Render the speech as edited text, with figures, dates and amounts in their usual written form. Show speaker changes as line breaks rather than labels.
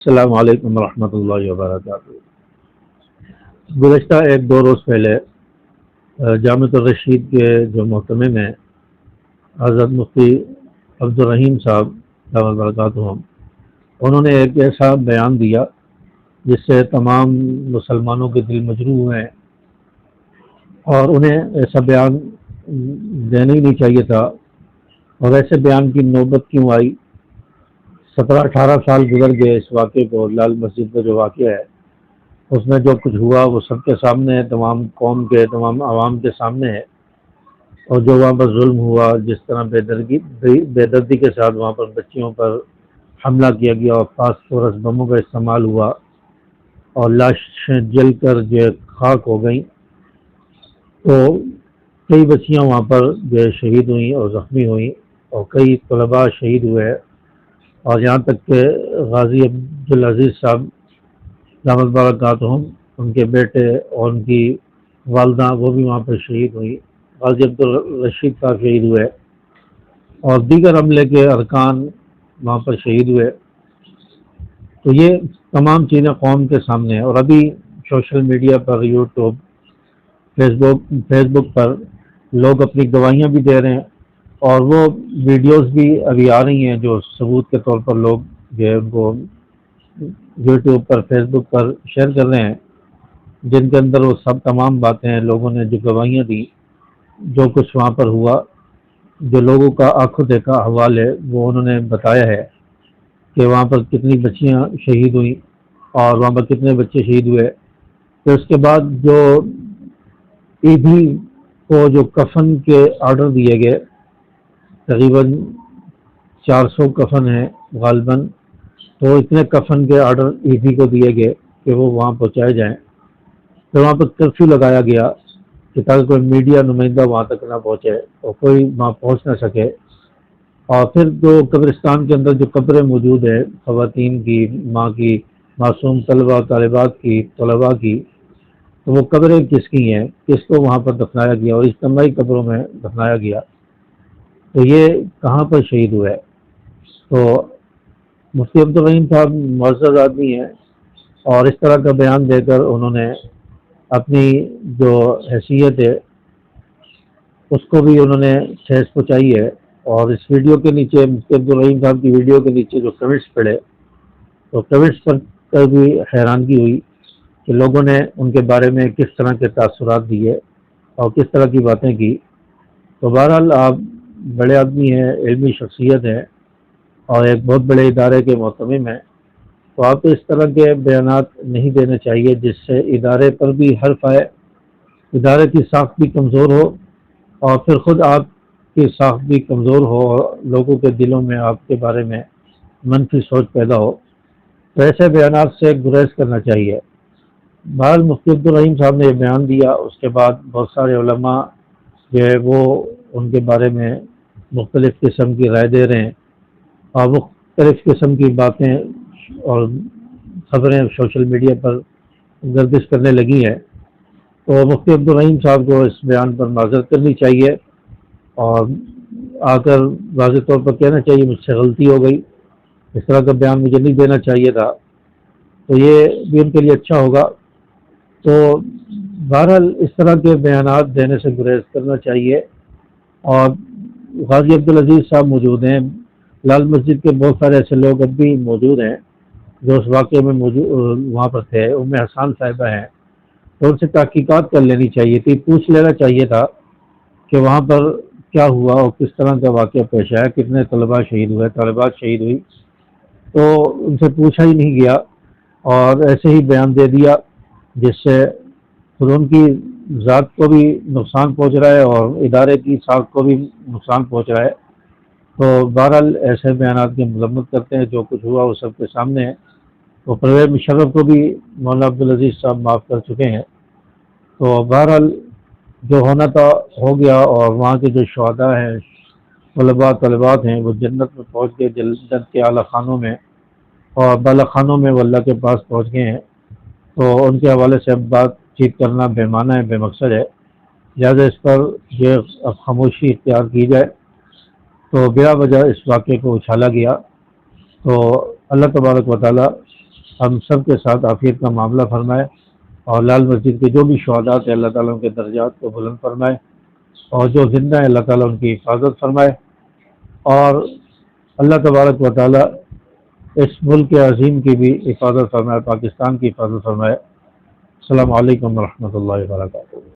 السلام علیکم ورحمۃ اللہ وبرکاتہ۔ گزشتہ ایک دو روز پہلے جامعۃ الرشید کے جو محتمم ہیں حضرت مفتی عبدالرحیم صاحب دامت برکاتہم، انہوں نے ایک ایسا بیان دیا جس سے تمام مسلمانوں کے دل مجروح ہوئے ہیں، اور انہیں ایسا بیان دینا ہی نہیں چاہیے تھا۔ اور ایسے بیان کی نوبت کیوں آئی؟ 17-18 سال گزر گئے اس واقعے کو، لال مسجد کا جو واقعہ ہے اس میں جو کچھ ہوا وہ سب کے سامنے ہے، تمام قوم کے تمام عوام کے سامنے ہے، اور جو وہاں پر ظلم ہوا، جس طرح بے دردی کے ساتھ وہاں پر بچیوں پر حملہ کیا گیا اور فاسفورس بموں کا استعمال ہوا اور لاشیں جل کر جو خاک ہو گئیں، تو کئی بچیاں وہاں پر جو شہید ہوئیں اور زخمی ہوئیں، اور کئی طلباء شہید ہوئے، اور یہاں تک کہ غازی عبدالعزیز صاحب دامت برکاتہم، ان کے بیٹے اور ان کی والدہ وہ بھی وہاں پر شہید ہوئی، غازی عبدالرشید صاحب شہید ہوئے، اور دیگر عملے کے ارکان وہاں پر شہید ہوئے۔ تو یہ تمام چیزیں قوم کے سامنے ہیں، اور ابھی سوشل میڈیا پر، یوٹیوب، فیس بک پر لوگ اپنی گواہیاں بھی دے رہے ہیں، اور وہ ویڈیوز بھی ابھی آ رہی ہیں جو ثبوت کے طور پر لوگ جو ہے ان کو یوٹیوب پر، فیس بک پر شیئر کر رہے ہیں، جن کے اندر وہ سب تمام باتیں لوگوں نے جو گواہیاں دی، جو کچھ وہاں پر ہوا، جو لوگوں کا آنکھوں دیکھا احوال ہے، وہ انہوں نے بتایا ہے کہ وہاں پر کتنی بچیاں شہید ہوئیں اور وہاں پر کتنے بچے شہید ہوئے۔ پھر اس کے بعد جو عیدی کو جو کفن کے آرڈر دیے گئے، تقریباً 400 کفن ہیں غالباً، تو اتنے کفن کے آرڈر عیدی کو دیے گئے کہ وہ وہاں پہنچائے جائیں۔ پھر وہاں پر کرفیو لگایا گیا کہ تاکہ کوئی میڈیا نمائندہ وہاں تک نہ پہنچے اور کوئی وہاں پہنچ نہ سکے۔ اور پھر جو قبرستان کے اندر جو قبریں موجود ہیں خواتین کی، ماں کی، معصوم طلبہ طالبات کی، طلباء کی، تو وہ قبریں کس کی ہیں، کس کو وہاں پر دفنایا گیا اور اجتماعی قبروں میں دفنایا گیا، تو یہ کہاں پر شہید ہوئے؟ تو مفتی عبدالرحیم صاحب معزز آدمی ہیں، اور اس طرح کا بیان دے کر انہوں نے اپنی جو حیثیت ہے اس کو بھی انہوں نے ٹھیس پہنچائی ہے۔ اور اس ویڈیو کے نیچے، مفتی عبدالرحیم صاحب کی ویڈیو کے نیچے جو کمنٹس پڑے، تو کمنٹس پر بھی حیرانگی ہوئی کہ لوگوں نے ان کے بارے میں کس طرح کے تاثرات دیے اور کس طرح کی باتیں کی۔ تو بہرحال آپ بڑے آدمی ہیں، علمی شخصیت ہیں، اور ایک بہت بڑے ادارے کے محتمم ہیں، تو آپ کو اس طرح کے بیانات نہیں دینے چاہیے جس سے ادارے پر بھی حرف آئے، ادارے کی ساکھ بھی کمزور ہو، اور پھر خود آپ کی ساکھ بھی کمزور ہو، اور لوگوں کے دلوں میں آپ کے بارے میں منفی سوچ پیدا ہو، تو ایسے بیانات سے گریز کرنا چاہیے۔ بہرحال مفتی عبدالرحیم صاحب نے یہ بیان دیا، اس کے بعد بہت سارے علماء جو ہے وہ ان کے بارے میں مختلف قسم کی رائے دے رہے ہیں، اور مختلف قسم کی باتیں اور خبریں سوشل میڈیا پر گردش کرنے لگی ہیں۔ تو مفتی عبدالرحیم صاحب کو اس بیان پر معذرت کرنی چاہیے، اور آ کر واضح طور پر کہنا چاہیے مجھ سے غلطی ہو گئی، اس طرح کا بیان مجھے نہیں دینا چاہیے تھا، تو یہ بھی ان کے لیے اچھا ہوگا۔ تو بہرحال اس طرح کے بیانات دینے سے گریز کرنا چاہیے۔ اور غازی عبدالعزیز صاحب موجود ہیں، لال مسجد کے بہت سارے ایسے لوگ اب بھی موجود ہیں جو اس واقعے میں وہاں پر تھے، ام حسان صاحبہ ہیں، تو ان سے تحقیقات کر لینی چاہیے تھی، پوچھ لینا چاہیے تھا کہ وہاں پر کیا ہوا اور کس طرح کا واقعہ پیش آیا، کتنے طلباء شہید ہوئے، طالبات شہید ہوئی، تو ان سے پوچھا ہی نہیں گیا، اور ایسے ہی بیان دے دیا جس سے خود ان کی ذات کو بھی نقصان پہنچ رہا ہے اور ادارے کی ساکھ کو بھی نقصان پہنچ رہا ہے۔ تو بہرحال ایسے بیانات کی مذمت کرتے ہیں، جو کچھ ہوا وہ سب کے سامنے ہے۔ تو پرویز مشرف کو بھی مولانا عبدالعزیز صاحب معاف کر چکے ہیں۔ تو بہرحال جو ہونا تھا ہو گیا، اور وہاں کے جو شہداء ہیں، طلباء طالبات ہیں، وہ جنت میں پہنچ گئے، جنت کے اعلیٰ خانوں میں اور بالا خانوں میں وہ اللہ کے پاس پہنچ گئے ہیں۔ تو ان کے حوالے سے اب بات چیت کرنا بے معنی ہے، بے مقصد ہے، لہٰذا اس پر یہ اب خاموشی اختیار کی جائے۔ تو بلا وجہ اس واقعے کو اچھالا گیا، تو اللہ تبارک و تعالیٰ ہم سب کے ساتھ عافیت کا معاملہ فرمائے، اور لال مسجد کے جو بھی شہداء ہیں اللہ تعالیٰ ان کے درجات کو بلند فرمائے، اور جو زندہ ہیں اللہ تعالیٰ ان کی حفاظت فرمائے، اور اللہ تبارک و تعالیٰ اس ملک عظیم کی بھی حفاظت فرمائے، پاکستان کی حفاظت فرمائے۔ السلام علیکم ورحمۃ اللہ وبرکاتہ۔